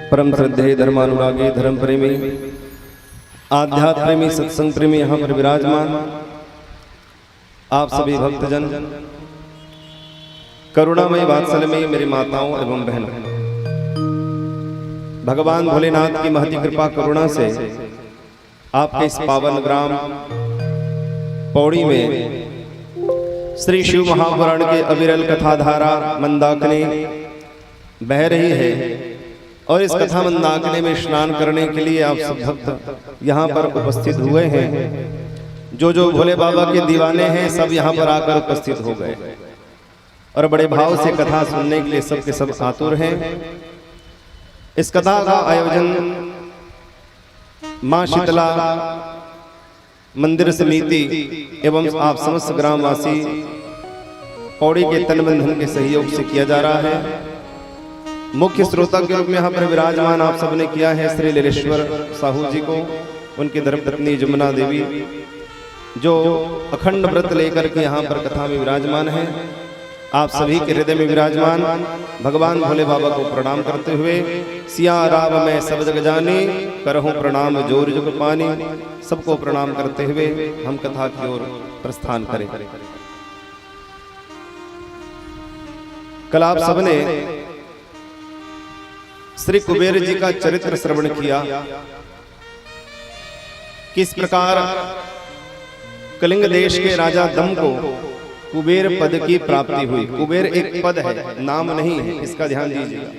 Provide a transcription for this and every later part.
परम श्रद्धेय धर्मानुरागी धर्म प्रेमी आध्यात्म प्रेमी सत्संग प्रेमी यहाँ पर विराजमान आप सभी भक्तजन, करुणामय वात्सल्यमयी मेरी माताओं एवं बहनों, भगवान भोलेनाथ की महती कृपा करुणा से आपके इस पावन ग्राम पौड़ी में श्री शिव महापुराण के अविरल कथाधारा मंदाकिनी बह रही है और इस कथा मंदाकिनी में स्नान करने के लिए आप सब भक्त यहाँ पर उपस्थित हुए हैं। जो भोले बाबा के दीवाने हैं सब यहाँ पर आकर उपस्थित हो गए और बड़े भाव से कथा सुनने के लिए सबके सब आतुर हैं। इस कथा का आयोजन मां शीतला मंदिर समिति एवं आप समस्त ग्रामवासी पौड़ी के तन मन धन के सहयोग से किया जा रहा है। मुख्य श्रोता के रूप में यहाँ पर विराजमान आप सबने किया है श्री लीलेश्वर साहू जी को, उनकी धर्मपत्नी जमुना देवी जो अखंड व्रत लेकर के यहाँ पर कथा में विराजमान है। आप सभी के हृदय में विराजमान भगवान भोले बाबा को प्रणाम करते हुए सिया राम मैं सब जग जानी करहूं प्रणाम जोर जुग पानी, सबको प्रणाम करते हुए हम कथा की ओर प्रस्थान करें। कल आप सबने श्री कुबेर जी का चरित्र श्रवण किया, किस प्रकार कलिंग देश के राजा दम को कुबेर पद की प्राप्ति हुई। कुबेर एक पद है, नाम नहीं है, इसका ध्यान दीजिएगा।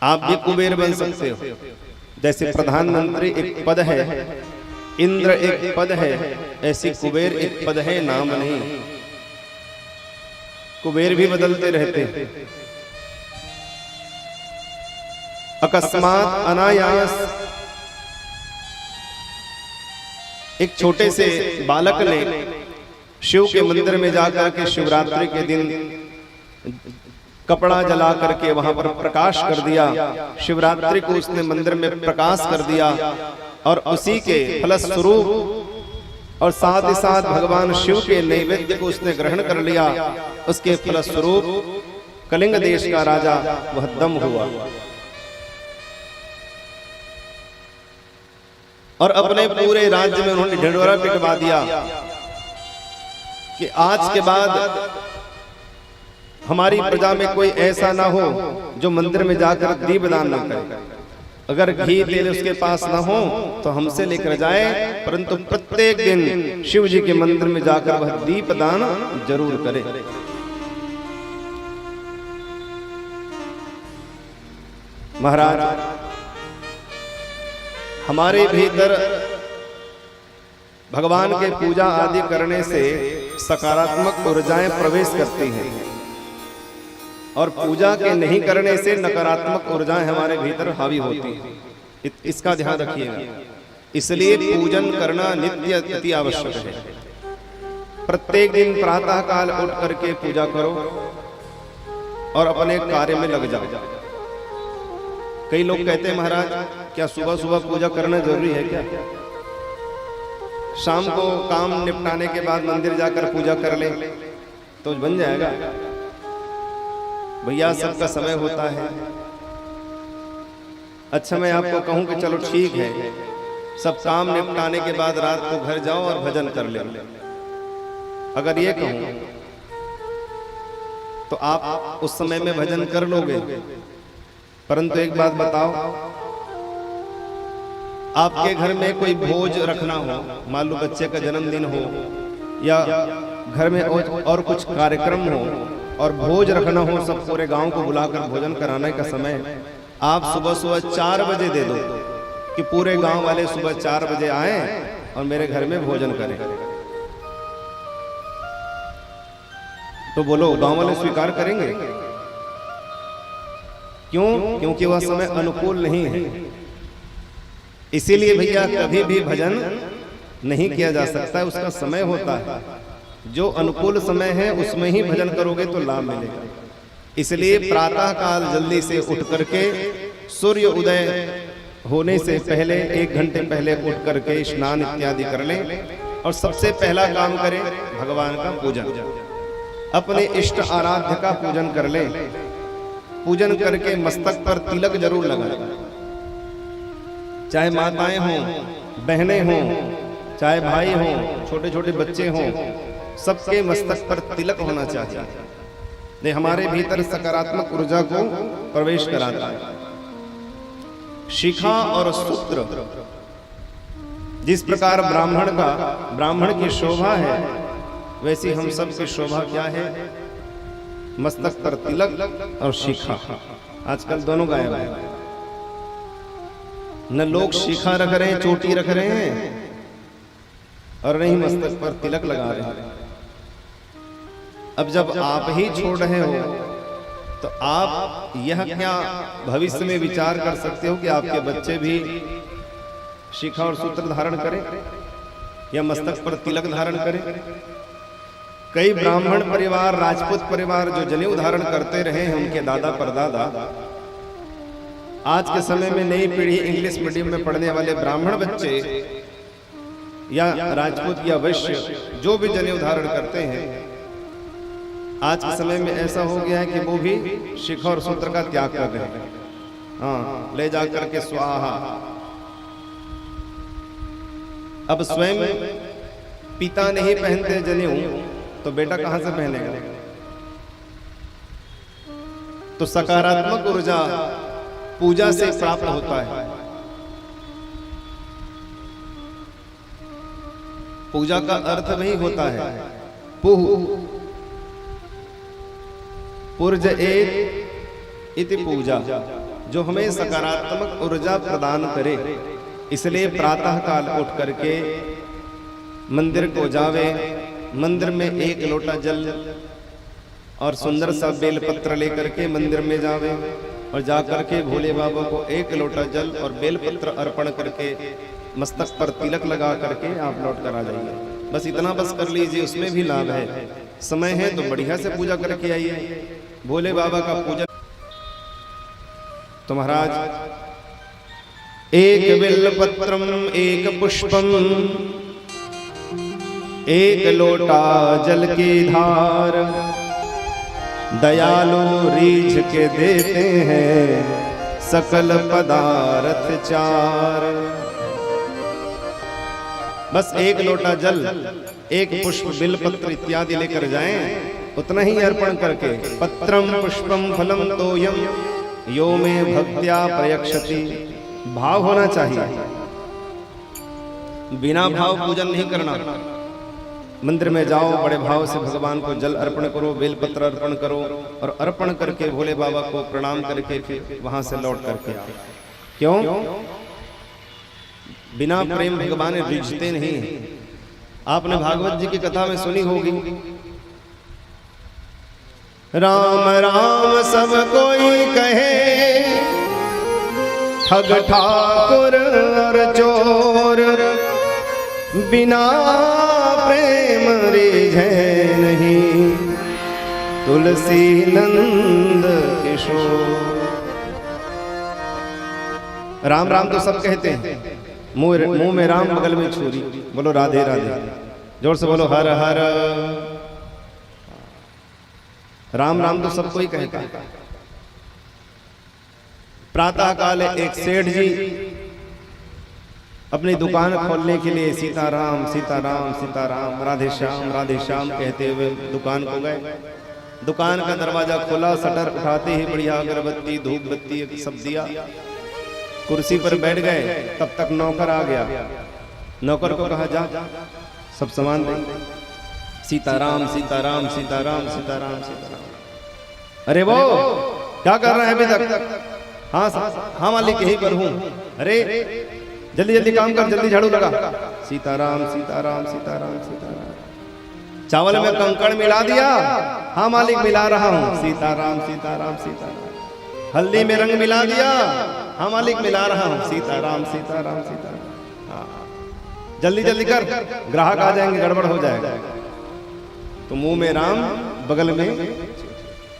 आप भी कुबेर बन सकते हो, जैसे प्रधानमंत्री एक पद है, इंद्र एक पद है, ऐसी कुबेर एक पद है, नाम नहीं। कुबेर भी बदलते रहते हैं। अकस्मात अनायास एक छोटे से बालक ने शिव के मंदिर में जाकर के शिवरात्रि के दिन कपड़ा जला करके वहां पर प्रकाश कर दिया। शिवरात्रि को उसने मंदिर में प्रकाश कर दिया और उसी के फलस्वरूप और साथ ही साथ भगवान शिव के नैवेद्य को उसने ग्रहण कर लिया। उसके फलस्वरूप कलिंग देश का राजा वह दम हुआ और अपने पूरे राज्य में उन्होंने ढिंढोरा पिटवा दिया कि आज के बाद हमारी प्रजा में कोई ऐसा ना हो जो मंदिर में जाकर दीपदान न करे। अगर घी तेल उसके पास ना हो तो हमसे लेकर जाए, परंतु प्रत्येक दिन शिव जी के मंदिर में जाकर वह दीपदान जरूर करे। महाराज, हमारे भीतर भगवान के पूजा आदि करने से सकारात्मक ऊर्जाएं प्रवेश करती हैं और पूजा के नहीं करने से नकारात्मक ऊर्जाएं हमारे भीतर हावी होती हैं। इसका ध्यान रखिएगा। इसलिए पूजन करना नित्य अति आवश्यक है। प्रत्येक दिन प्रातः काल उठ करके पूजा करो और अपने कार्य में लग जाओ। कई लोग कहते हैं महाराज क्या सुबह सुबह पूजा करना जरूरी है क्या? शाम को काम निपटाने के बाद मंदिर जाकर पूजा कर ले तो बन जाएगा। भैया सबका समय होता है। अच्छा, मैं आपको कहूं कि चलो ठीक है, सब काम निपटाने के बाद रात को घर जाओ और भजन कर ले। अगर ये कहूं तो आप उस समय में भजन कर लोगे, परंतु एक बात बताओ, आपके घर में कोई भोज रखना हो, मान लो बच्चे का जन्मदिन हो या घर में और कुछ कार्यक्रम हो और भोज रखना हो, सब पूरे गांव को बुलाकर भोजन कराने का समय आप सुबह सुबह 4 बजे दे दो कि पूरे गांव वाले सुबह 4 बजे आए और मेरे घर में भोजन करें, तो बोलो गांव वाले स्वीकार करेंगे? क्यों? क्योंकि वह समय अनुकूल नहीं है। इसीलिए भैया कभी भी भजन नहीं किया जा सकता, उसका समय होता है। जो अनुकूल समय है उसमें ही भजन करोगे तो लाभ मिलेगा। इसलिए प्रातः काल जल्दी से उठ करके सूर्य उदय होने से पहले 1 घंटे पहले उठ करके स्नान इत्यादि कर लें और सबसे पहला काम करें भगवान का पूजन, अपने इष्ट आराध्य का पूजन कर लें। पूजन करके मस्तक पर तिलक जरूर लगाएं। चाहे माताएं हों, बहनें हों, चाहे भाई हों, छोटे छोटे बच्चे हों, सबके मस्तक पर तिलक होना चाहिए। ये हमारे भीतर सकारात्मक ऊर्जा को प्रवेश कराता है। शिखा और सूत्र, जिस प्रकार ब्राह्मण की शोभा है, वैसी हम सब की शोभा क्या है? मस्तक पर तिलक और शिखा। आजकल दोनों गायब है। न लोग शिखा रख रहे हैं, चोटी रख रहे हैं, और नहीं मस्तक पर तिलक लगा रहे हैं। अब जब आप ही छोड़ रहे हो तो आप यह क्या भविष्य में विचार कर सकते हो कि आपके बच्चे भी शिखा और सूत्र धारण करें या मस्तक पर तिलक धारण करें? कई ब्राह्मण परिवार, राजपूत परिवार जो जनेऊ धारण करते रहे हैं, उनके दादा परदादा, आज के समय में नई पीढ़ी इंग्लिश मीडियम में पढ़ने वाले ब्राह्मण बच्चे या राजपूत या वैश्य जो भी जनेऊ धारण करते हैं, आज के समय में ऐसा हो गया है कि वो भी शिखा और सूत्र का त्याग कर रहे हैं। हाँ, ले जाकर के स्वाहा। अब स्वयं पिता नहीं पहनते जनेऊ तो बेटा कहां से पहनेगा? तो सकारात्मक ऊर्जा पूजा से प्राप्त होता है। पूजा का अर्थ वही होता है, पुर्ज एक इति पूजा, जो हमें सकारात्मक ऊर्जा प्रदान करे। इसलिए प्रातः काल उठ करके मंदिर को जावे, मंदिर में एक लोटा जल और सुंदर सा बेलपत्र लेकर के मंदिर में जावे, और जाकर के भोले बाबा को एक लोटा जल और बेलपत्र अर्पण करके मस्तक पर तिलक लगा करके आप लौट कर आ जाइए। बस इतना बस कर लीजिए, उसमें भी लाभ है। समय है तो बढ़िया से पूजा करके आइए, भोले बाबा का पूजन। तो महाराज, एक बेलपत्रम एक पुष्पम एक लोटा जल की धार, दयालु रीझ के देते हैं सकल पदार्थ चार। बस एक लोटा जल, एक पुष्प, बिलपत्र इत्यादि लेकर जाएं, उतना ही अर्पण करके, पत्रम पुष्पम फलम तोयम यो में भक्त्या प्रयक्षति, भाव होना चाहिए। बिना भाव पूजन नहीं करना। मंदिर में जाओ, बड़े भाव से भगवान को जल अर्पण करो, बेलपत्र अर्पण करो, और अर्पण करके भोले बाबा को प्रणाम करके फिर वहां से लौट करके आओ। क्यों? बिना प्रेम भगवान रिझते नहीं। आपने भागवत जी की कथा में सुनी होगी, राम राम सब कोई कहे, ठग ठाकुर और चोर, बिना प्रेम रिझे नहीं, तुलसी नंद किशोर। राम राम तो सब कहते हैं, मुंह में राम बगल में छुरी। बोलो राधे राधे, जोर से बोलो हर हर। राम राम तो सबको ही कहता है। प्रातः काल एक सेठ जी अपनी दुकान खोलने के लिए सीताराम सीताराम सीताराम राधे श्याम कहते हुए दुकान को गए। दुकान का दरवाजा खोला, शटर उठाते ही बढ़िया अगरबत्ती धूप बत्ती सब दिया, कुर्सी पर बैठ गए। तब तक नौकर आ गया। नौकर को कहा, जा सब सामान दे। सीताराम सीताराम सीताराम सीताराम सीताराम। अरे वो क्या कर रहा है अभी तक? हाँ मालिक, यहीं पर हूँ। अरे जल्दी जल्दी काम कर, जल्दी झाड़ू लगा। सीताराम सीताराम सीताराम सीताराम। चावल में कंकड़ मिला दिया? हाँ मालिक, मिला रहा हूँ। सीताराम सीताराम सीताराम। हल्दी में रंग मिला दिया? हाँ मालिक, मिला रहा हूँ। सीताराम सीताराम सीताराम। हाँ, जल्दी जल्दी कर, ग्राहक आ जाएंगे, गड़बड़ हो जाएगा। तो मुंह में राम, बगल में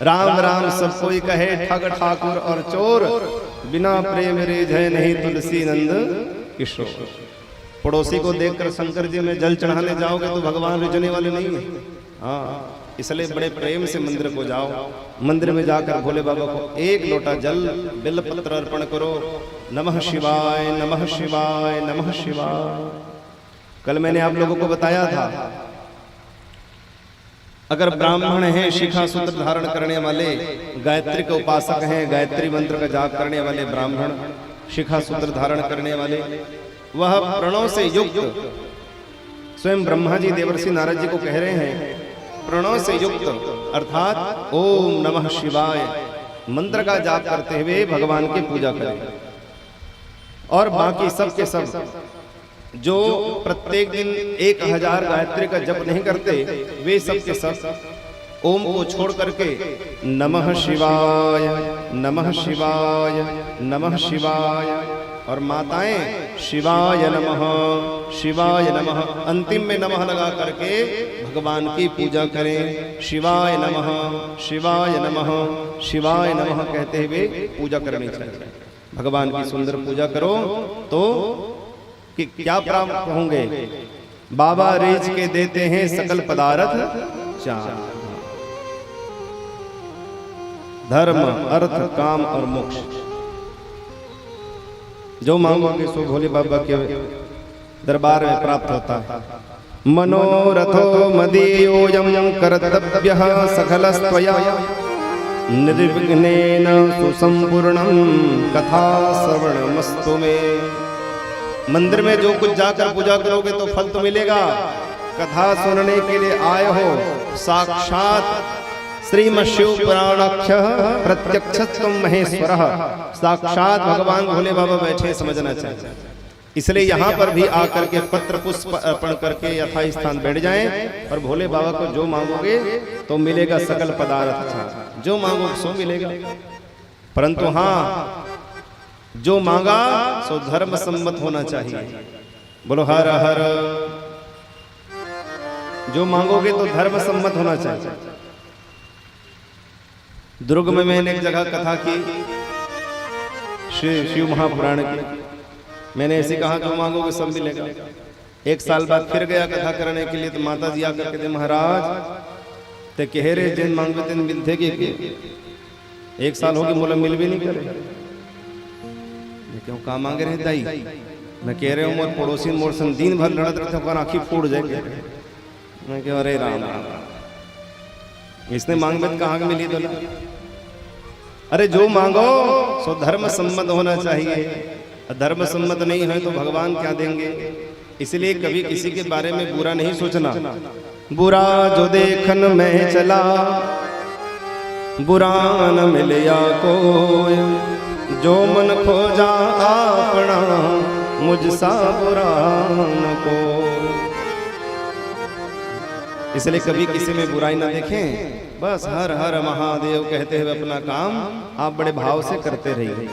राम राम सब कोई कहे, ठग ठाकुर और चोर, बिना प्रेम रिझे नहीं, तुलसी नंद किशोर। पड़ोसी को देखकर शंकर जी में जल चढ़ाने जाओगे तो भगवान रिझने वाले नहीं है। हाँ, इसलिए बड़े प्रेम से मंदिर को जाओ, मंदिर में जाकर भोले बाबा को एक लोटा जल बेलपत्र अर्पण करो। नमः शिवाय नमः शिवाय नमः शिवाय। कल मैंने आप लोगों को बताया था, अगर ब्राह्मण हैं, शिखा सूत्र धारण करने वाले, गायत्री के उपासक हैं, गायत्री मंत्र का जाप करने वाले ब्राह्मण, शिखा सूत्र धारण करने वाले, वह प्रणव से युक्त, स्वयं ब्रह्मा जी देवर्षि नारद जी को कह रहे हैं, प्रणव से युक्त अर्थात ओम नमः शिवाय मंत्र का जाप करते हुए भगवान की पूजा करें। और बाकी सब के सब जो प्रत्येक दिन 1000 गायत्री का जप नहीं करते, वे सब के सब ओम को छोड़ करके नमः शिवाय नमः शिवाय नमः शिवाय, और माताएं शिवाय नमः शिवाय नमः, अंतिम में नमः लगा करके भगवान की पूजा करें। शिवाय नमः शिवाय नमः शिवाय नमः कहते हुए पूजा करनी चाहिए। भगवान की सुंदर पूजा करो तो कि क्या प्राप्त होंगे? बाबा रेज के देते हैं सकल पदार्थ चार, धर्म अर्थ काम और मोक्ष। जो मांगोगे सो भोले बाबा के दरबार में प्राप्त होता है। मनोरथो मदीयोऽयं कर्तव्यः सकलस्त्वया निर्विघ्नेन सुसंपूर्णं कथा श्रवणमस्तु मे। मंदिर में जो कुछ जाकर पूजा करोगे तो फल तो मिलेगा। कथा सुनने के लिए आए हो, साक्षात श्रीमद्शिव पुराणाख्यः प्रत्यक्षत्वं महेश्वरः, साक्षात भगवान भोले बाबा बैठे समझना चाहिए। इसलिए यहाँ पर भी आकर के पत्र पुष्प अर्पण करके यथा स्थान बैठ जाएं और भोले बाबा को जो मांगोगे तो मिलेगा सकल पदार्थ, जो मांगोगे सो मिलेगा। परंतु हाँ, जो मांगा सो धर्म सम्मत होना चाहिए। बोलो हर हर। जो मांगोगे तो धर्म सम्मत होना चाहिए। दुर्ग में मैंने एक जगह कथा की, शिव महापुराण की। मैंने ऐसे कहा जो मांगोगे सब मिलेगा। एक साल बाद फिर गया कथा करने के लिए, तो माता जी आकर कहते महाराज ते कह रहे जिन मांगो दिन मिलते कि एक साल हो गए मोला मिल भी नहीं करे। क्यों कहा मांगे रहे दाई? मैं कह रहे हूँ मोर पड़ोसी मोर संग दिन भर लड़त रहते हो, आँखी फूट जाएगी। मैं कह अरे राम राम, इसने मांग में कहाँ मिली तो? अरे जो मांगो सो धर्म सम्मत होना चाहिए। धर्म सम्मत नहीं है तो भगवान क्या देंगे? इसलिए कभी किसी के बारे में बुरा नहीं सोचना। बुरा जो देखन में चला, बुरा न मिलया कोई, जो मन खोजा अपना मुझसा बुरा न को। इसलिए कभी किसी में बुराई ना देखें, बस हर हर महादेव कहते हुए अपना काम आप बड़े भाव से करते रहिए।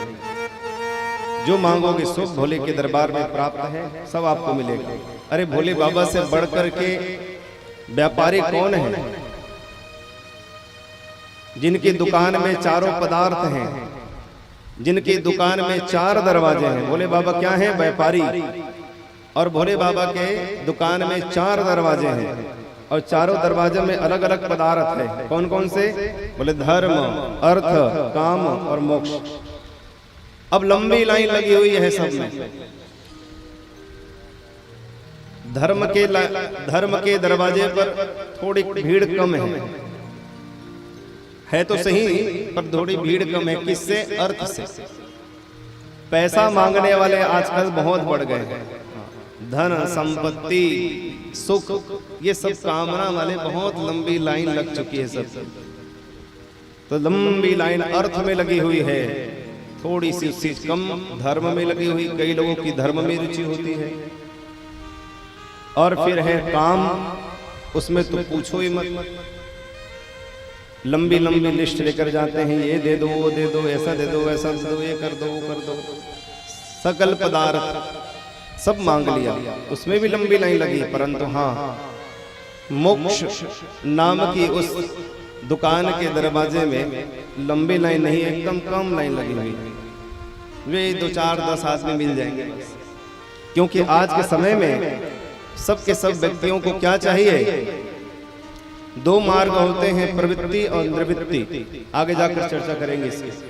जो मांगोगे सब भोले के दरबार में प्राप्त है, सब आपको मिलेगा। अरे भोले बाबा से बढ़कर के व्यापारी कौन है? जिनकी दुकान में चारों पदार्थ हैं, जिनकी दुकान में 4 दरवाजे हैं। भोले बाबा क्या हैं? व्यापारी। और भोले बाबा के दुकान में 4 दरवाजे हैं और चारों दरवाजे में अलग अलग पदार्थ है। कौन कौन से? बोले धर्म अर्थ काम और मोक्ष। अब लंबी लाइन लगी हुई है सब में। धर्म के दरवाजे पर थोड़ी भीड़ कम है तो सही, पर थोड़ी भीड़ कम है। किससे? अर्थ से। पैसा मांगने वाले आजकल बहुत बढ़ गए हैं। धन संपत्ति सुख ये सब कामना वाले बहुत लंबी लाइन लग चुकी है सब। तो लंबी लाइन अर्थ में लगी हुई है, थोड़ी सी चीज कम धर्म में लगी हुई। कई लोगों की धर्म में रुचि होती है। और फिर है काम, उसमें तो पूछो ही मत। लंबी लंबी लिस्ट लेकर जाते हैं, ये दे दो वो दे दो, ऐसा दे दो वैसा दे दो, ये कर दो वो कर दो। सकल पदार्थ सब मांग लिया, उसमें भी लंबी लाइन लगी। परंतु हाँ, मोक्ष नाम की उस दुकान के दरवाजे में लंबी लाइन नहीं, एकदम कम लाइन लगी हुई। वे 2 4 10 आदमी मिल जाएंगे। क्योंकि आज के समय में सब के सब व्यक्तियों को क्या चाहिए? दो मार्ग होते हैं, प्रवृत्ति और निवृत्ति। आगे जाकर चर्चा करेंगे इसकी।